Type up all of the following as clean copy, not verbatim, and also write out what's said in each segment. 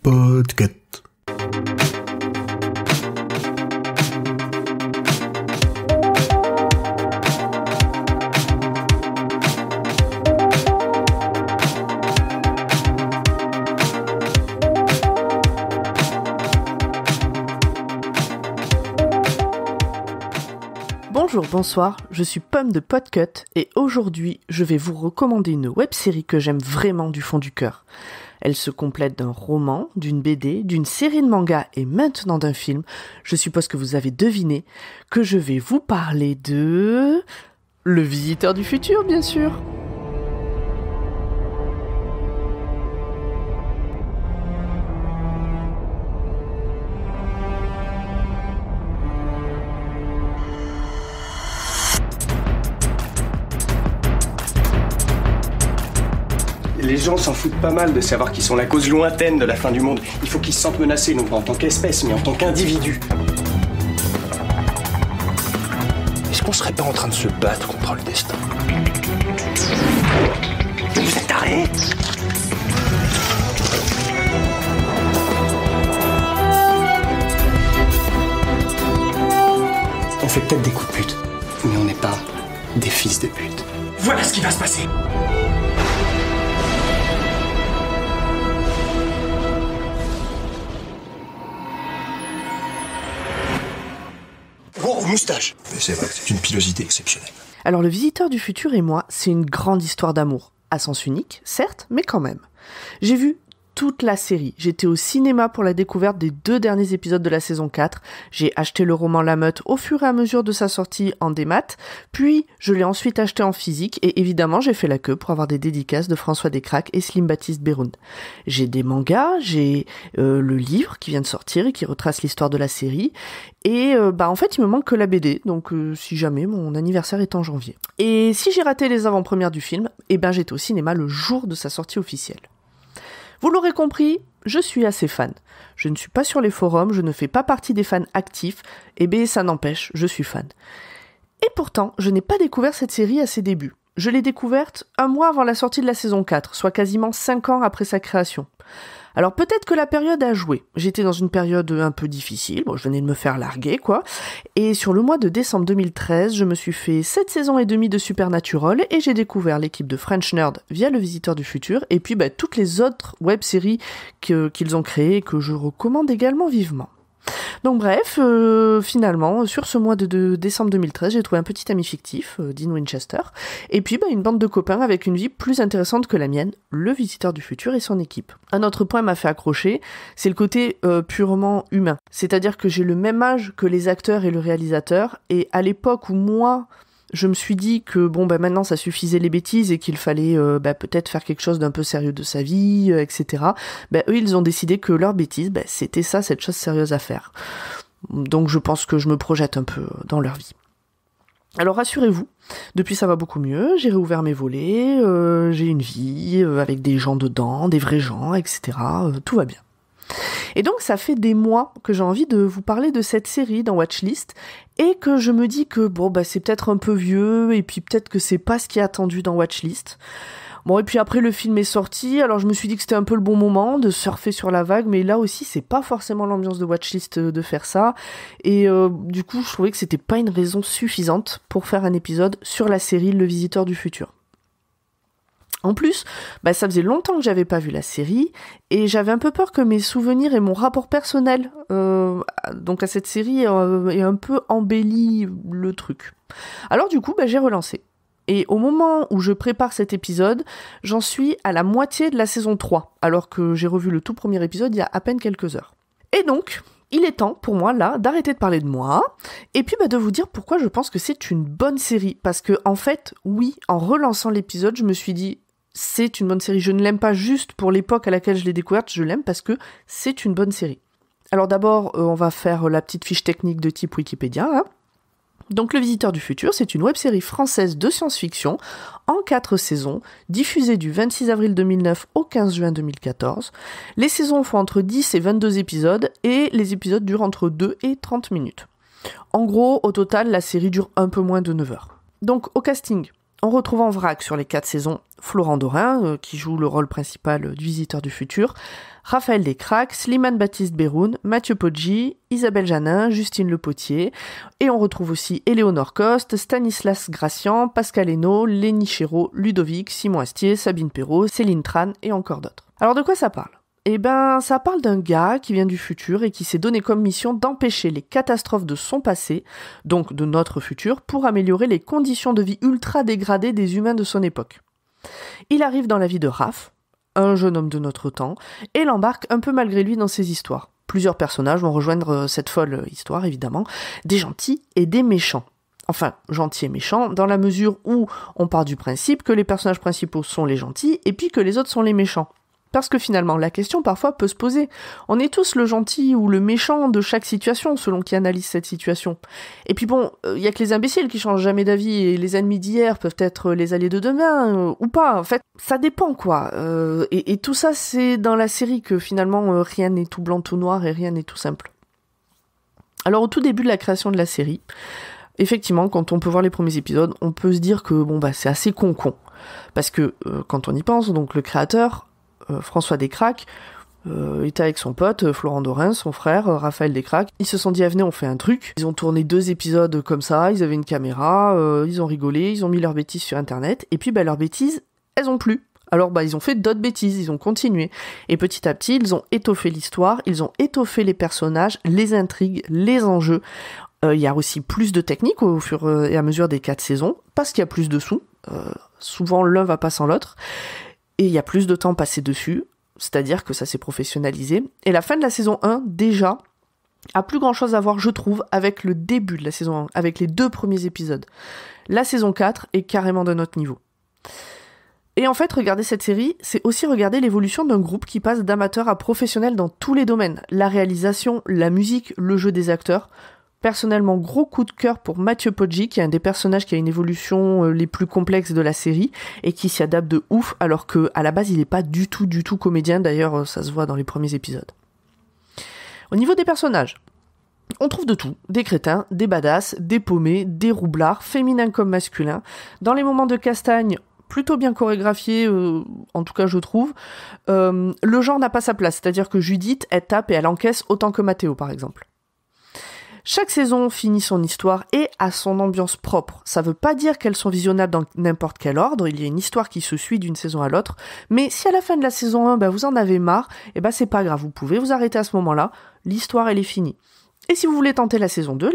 Podcast. Bonjour, bonsoir, je suis Pomme de Podcut et aujourd'hui je vais vous recommander une web-série que j'aime vraiment du fond du cœur. Elle se complète d'un roman, d'une BD, d'une série de mangas et maintenant d'un film. Je suppose que vous avez deviné que je vais vous parler de... Le Visiteur du futur, bien sûr. Les gens s'en foutent pas mal de savoir qu'ils sont la cause lointaine de la fin du monde. Il faut qu'ils se sentent menacés, non pas en tant qu'espèce, mais en tant qu'individu. Est-ce qu'on serait pas en train de se battre contre le destin? Vous êtes tarés? On fait peut-être des coups de pute, mais on n'est pas des fils de pute. Voilà ce qui va se passer. Wow, moustache! Mais c'est vrai que c'est une pilosité exceptionnelle. Alors Le Visiteur du futur et moi, c'est une grande histoire d'amour. À sens unique, certes, mais quand même. J'ai vu toute la série. J'étais au cinéma pour la découverte des 2 derniers épisodes de la saison 4. J'ai acheté le roman La Meute au fur et à mesure de sa sortie en démat, puis je l'ai ensuite acheté en physique et évidemment j'ai fait la queue pour avoir des dédicaces de François Descraques et Slim Baptiste Beroun. J'ai des mangas, j'ai le livre qui vient de sortir et qui retrace l'histoire de la série et en fait il me manque que la BD, donc si jamais mon anniversaire est en janvier. Et si j'ai raté les avant-premières du film, j'étais au cinéma le jour de sa sortie officielle. Vous l'aurez compris, je suis assez fan. Je ne suis pas sur les forums, je ne fais pas partie des fans actifs, ça n'empêche, je suis fan. Et pourtant, je n'ai pas découvert cette série à ses débuts. Je l'ai découverte 1 mois avant la sortie de la saison 4, soit quasiment 5 ans après sa création. Alors peut-être que la période a joué. J'étais dans une période un peu difficile, je venais de me faire larguer, quoi. Et sur le mois de décembre 2013, je me suis fait 7 saisons et demie de Supernatural et j'ai découvert l'équipe de French Nerd via Le Visiteur du futur et puis toutes les autres web-séries qu'ils ont créées et que je recommande également vivement. Donc bref, finalement, sur ce mois de décembre 2013, j'ai trouvé un petit ami fictif, Dean Winchester, et puis une bande de copains avec une vie plus intéressante que la mienne, le Visiteur du futur et son équipe. Un autre point m'a fait accrocher, c'est le côté purement humain. C'est-à-dire que j'ai le même âge que les acteurs et le réalisateur, et à l'époque où moi... je me suis dit que maintenant ça suffisait les bêtises et qu'il fallait peut-être faire quelque chose d'un peu sérieux de sa vie, etc. Eux ils ont décidé que leur bêtise, c'était ça, cette chose sérieuse à faire. Donc je pense que je me projette un peu dans leur vie. Alors rassurez-vous, depuis ça va beaucoup mieux, j'ai réouvert mes volets, j'ai une vie avec des gens dedans, des vrais gens, etc. Tout va bien. Et donc ça fait des mois que j'ai envie de vous parler de cette série dans Watchlist et que je me dis que c'est peut-être un peu vieux et puis peut-être que c'est pas ce qui est attendu dans Watchlist. Bon et puis après le film est sorti, alors je me suis dit que c'était un peu le bon moment de surfer sur la vague, mais là aussi c'est pas forcément l'ambiance de Watchlist de faire ça et du coup je trouvais que c'était pas une raison suffisante pour faire un épisode sur la série Le Visiteur du futur. En plus, ça faisait longtemps que j'avais pas vu la série, et j'avais un peu peur que mes souvenirs et mon rapport personnel donc à cette série aient un peu embelli le truc. Alors du coup, j'ai relancé. Et au moment où je prépare cet épisode, j'en suis à la moitié de la saison 3, alors que j'ai revu le tout premier épisode il y a à peine quelques heures. Et donc... il est temps pour moi là d'arrêter de parler de moi et puis de vous dire pourquoi je pense que c'est une bonne série. Parce que en fait, oui, en relançant l'épisode, je me suis dit c'est une bonne série. Je ne l'aime pas juste pour l'époque à laquelle je l'ai découverte, je l'aime parce que c'est une bonne série. Alors d'abord, on va faire la petite fiche technique de type Wikipédia. Hein. Donc Le Visiteur du futur, c'est une web-série française de science-fiction en 4 saisons, diffusée du 26 avril 2009 au 15 juin 2014. Les saisons font entre 10 et 22 épisodes et les épisodes durent entre 2 et 30 minutes. En gros, au total, la série dure un peu moins de 9 heures. Donc au casting, On retrouve en vrac sur les 4 saisons Florent Dorin, qui joue le rôle principal du visiteur du futur, Raphaël Descraques, Slimane Baptiste Beroun, Mathieu Poggi, Isabelle Janin, Justine Le Potier, et on retrouve aussi Éléonore Coste, Stanislas Gracian, Pascal Hainaut, Lénie Chéreau, Ludovic, Simon Astier, Sabine Perrault, Céline Tran et encore d'autres. Alors de quoi ça parle ? Eh ben, ça parle d'un gars qui vient du futur et qui s'est donné comme mission d'empêcher les catastrophes de son passé, donc de notre futur, pour améliorer les conditions de vie ultra dégradées des humains de son époque. Il arrive dans la vie de Raph, un jeune homme de notre temps, et l'embarque un peu malgré lui dans ses histoires. Plusieurs personnages vont rejoindre cette folle histoire, évidemment, des gentils et des méchants. Enfin, gentils et méchants, dans la mesure où on part du principe que les personnages principaux sont les gentils, et puis que les autres sont les méchants. Parce que finalement, la question parfois peut se poser. On est tous le gentil ou le méchant de chaque situation, selon qui analyse cette situation. Et puis bon, y a que les imbéciles qui changent jamais d'avis, et les ennemis d'hier peuvent être les alliés de demain, ou pas. En fait, ça dépend, quoi. Et tout ça, c'est dans la série que finalement, rien n'est tout blanc, tout noir, et rien n'est tout simple. Alors au tout début de la création de la série, effectivement, quand on peut voir les premiers épisodes, on peut se dire que bon bah c'est assez con. Parce que quand on y pense, donc le créateur... François Descraques était avec son pote Florent Dorin, son frère Raphaël Descraques. Ils se sont dit, venez, on fait un truc. Ils ont tourné 2 épisodes comme ça, ils avaient une caméra, ils ont rigolé, ils ont mis leurs bêtises sur internet, et puis leurs bêtises, elles ont plu. Alors ils ont fait d'autres bêtises, ils ont continué. Et petit à petit, ils ont étoffé l'histoire, ils ont étoffé les personnages, les intrigues, les enjeux. Il y a aussi plus de techniques au fur et à mesure des 4 saisons, parce qu'il y a plus de sous. Souvent, l'un va pas sans l'autre. Et il y a plus de temps passé dessus, c'est-à-dire que ça s'est professionnalisé. Et la fin de la saison 1, déjà, a plus grand-chose à voir, je trouve, avec le début de la saison 1, avec les 2 premiers épisodes. La saison 4 est carrément d'un autre niveau. Et en fait, regarder cette série, c'est aussi regarder l'évolution d'un groupe qui passe d'amateur à professionnel dans tous les domaines. La réalisation, la musique, le jeu des acteurs. Personnellement, gros coup de cœur pour Mathieu Poggi, qui est un des personnages qui a une évolution les plus complexes de la série et qui s'y adapte de ouf, alors que à la base, il n'est pas du tout comédien. D'ailleurs, ça se voit dans les premiers épisodes. Au niveau des personnages, on trouve de tout. Des crétins, des badass, des paumés, des roublards, féminins comme masculins. Dans les moments de castagne, plutôt bien chorégraphié, en tout cas je trouve. Le genre n'a pas sa place, c'est-à-dire que Judith, elle tape et elle encaisse autant que Mathéo, par exemple. Chaque saison finit son histoire et a son ambiance propre. Ça veut pas dire qu'elles sont visionnables dans n'importe quel ordre, il y a une histoire qui se suit d'une saison à l'autre, mais si à la fin de la saison 1, vous en avez marre, c'est pas grave, vous pouvez vous arrêter à ce moment-là, l'histoire elle est finie. Et si vous voulez tenter la saison 2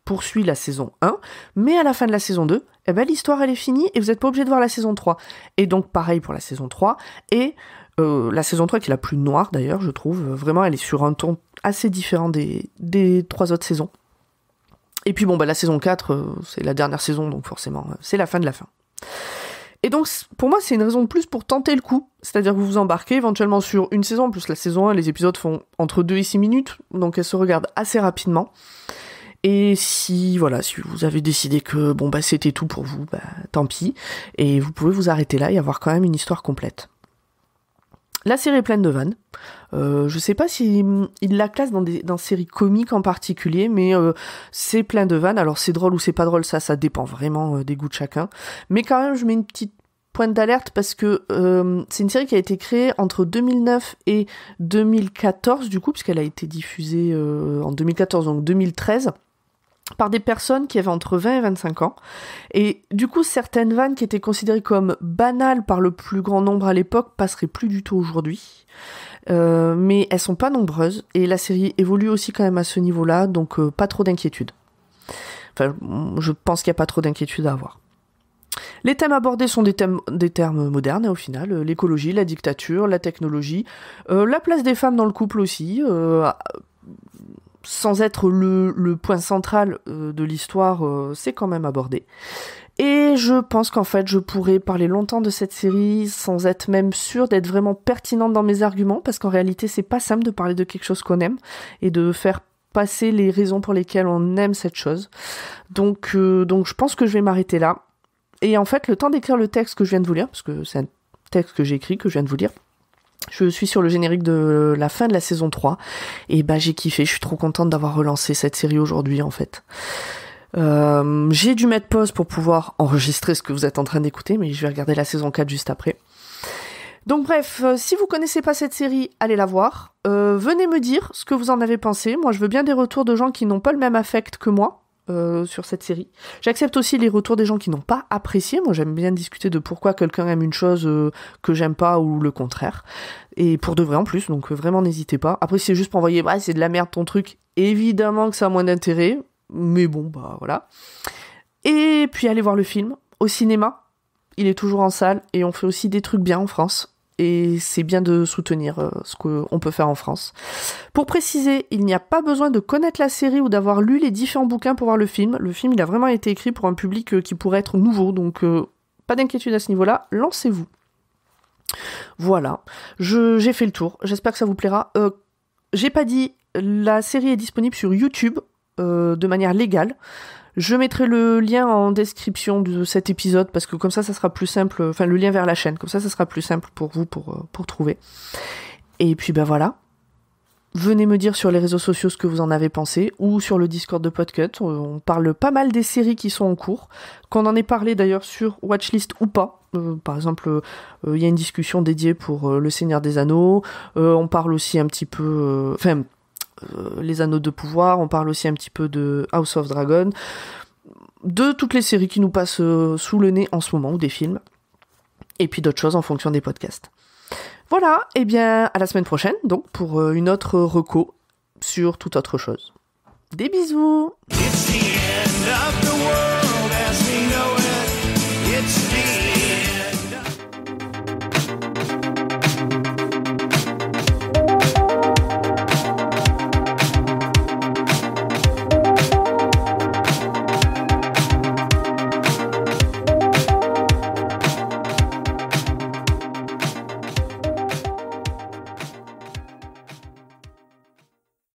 poursuit la saison 1, mais à la fin de la saison 2, l'histoire elle est finie et vous n'êtes pas obligé de voir la saison 3. Et donc pareil pour la saison 3, et la saison 3 qui est la plus noire d'ailleurs, je trouve, vraiment elle est sur un ton assez différent des 3 autres saisons. Et puis la saison 4, c'est la dernière saison, donc forcément, c'est la fin de la fin. Et donc, pour moi, c'est une raison de plus pour tenter le coup. C'est-à-dire que vous vous embarquez éventuellement sur une saison. En plus, la saison 1, les épisodes font entre 2 et 6 minutes, donc elles se regardent assez rapidement. Et si vous avez décidé que c'était tout pour vous, tant pis. Et vous pouvez vous arrêter là et avoir quand même une histoire complète. La série est pleine de vannes. Je sais pas si il la classe dans séries comiques en particulier, mais c'est plein de vannes. Alors c'est drôle ou c'est pas drôle, ça dépend vraiment des goûts de chacun. Mais quand même, je mets une petite pointe d'alerte parce que c'est une série qui a été créée entre 2009 et 2014, du coup, puisqu'elle a été diffusée en 2014, donc 2013. Par des personnes qui avaient entre 20 et 25 ans. Et du coup, certaines vannes qui étaient considérées comme banales par le plus grand nombre à l'époque passeraient plus du tout aujourd'hui. Mais elles sont pas nombreuses. Et la série évolue aussi quand même à ce niveau-là, donc pas trop d'inquiétude. Enfin, je pense qu'il n'y a pas trop d'inquiétude à avoir. Les thèmes abordés sont des termes modernes, au final. L'écologie, la dictature, la technologie, la place des femmes dans le couple aussi, sans être le point central de l'histoire, c'est quand même abordé. Et je pense qu'en fait, je pourrais parler longtemps de cette série sans être même sûre d'être vraiment pertinente dans mes arguments, parce qu'en réalité, c'est pas simple de parler de quelque chose qu'on aime et de faire passer les raisons pour lesquelles on aime cette chose. Donc je pense que je vais m'arrêter là. Et en fait, le temps d'écrire le texte que je viens de vous lire, parce que c'est un texte que j'ai écrit, que je viens de vous lire, je suis sur le générique de la fin de la saison 3 et j'ai kiffé, je suis trop contente d'avoir relancé cette série aujourd'hui en fait. J'ai dû mettre pause pour pouvoir enregistrer ce que vous êtes en train d'écouter, mais je vais regarder la saison 4 juste après. Donc bref, si vous connaissez pas cette série, allez la voir. Venez me dire ce que vous en avez pensé. Moi, je veux bien des retours de gens qui n'ont pas le même affect que moi sur cette série. J'accepte aussi les retours des gens qui n'ont pas apprécié. Moi, j'aime bien discuter de pourquoi quelqu'un aime une chose que j'aime pas ou le contraire. Et pour de vrai en plus, donc vraiment n'hésitez pas. Après, si c'est juste pour envoyer « c'est de la merde ton truc », évidemment que ça a moins d'intérêt. Mais bon, bah voilà. Et puis allez voir le film au cinéma. Il est toujours en salle et on fait aussi des trucs bien en France. Et c'est bien de soutenir ce qu'on peut faire en France. Pour préciser, il n'y a pas besoin de connaître la série ou d'avoir lu les différents bouquins pour voir le film. Le film, il a vraiment été écrit pour un public qui pourrait être nouveau, donc pas d'inquiétude à ce niveau-là, lancez-vous. Voilà, j'ai fait le tour, j'espère que ça vous plaira. J'ai pas dit, la série est disponible sur YouTube de manière légale. Je mettrai le lien en description de cet épisode parce que comme ça sera plus simple, enfin le lien vers la chaîne, comme ça sera plus simple pour vous pour trouver. Et puis ben voilà, venez me dire sur les réseaux sociaux ce que vous en avez pensé ou sur le Discord de Podcut. On parle pas mal des séries qui sont en cours, qu'on en ait parlé d'ailleurs sur Watchlist ou pas. Par exemple, il y a une discussion dédiée pour Le Seigneur des Anneaux. On parle aussi un petit peu... les Anneaux de Pouvoir, on parle aussi un petit peu de House of Dragon, de toutes les séries qui nous passent sous le nez en ce moment, ou des films, et puis d'autres choses en fonction des podcasts. Voilà, et bien à la semaine prochaine, donc pour une autre reco sur toute autre chose. Des bisous! It's the end of the world as we know it. It's the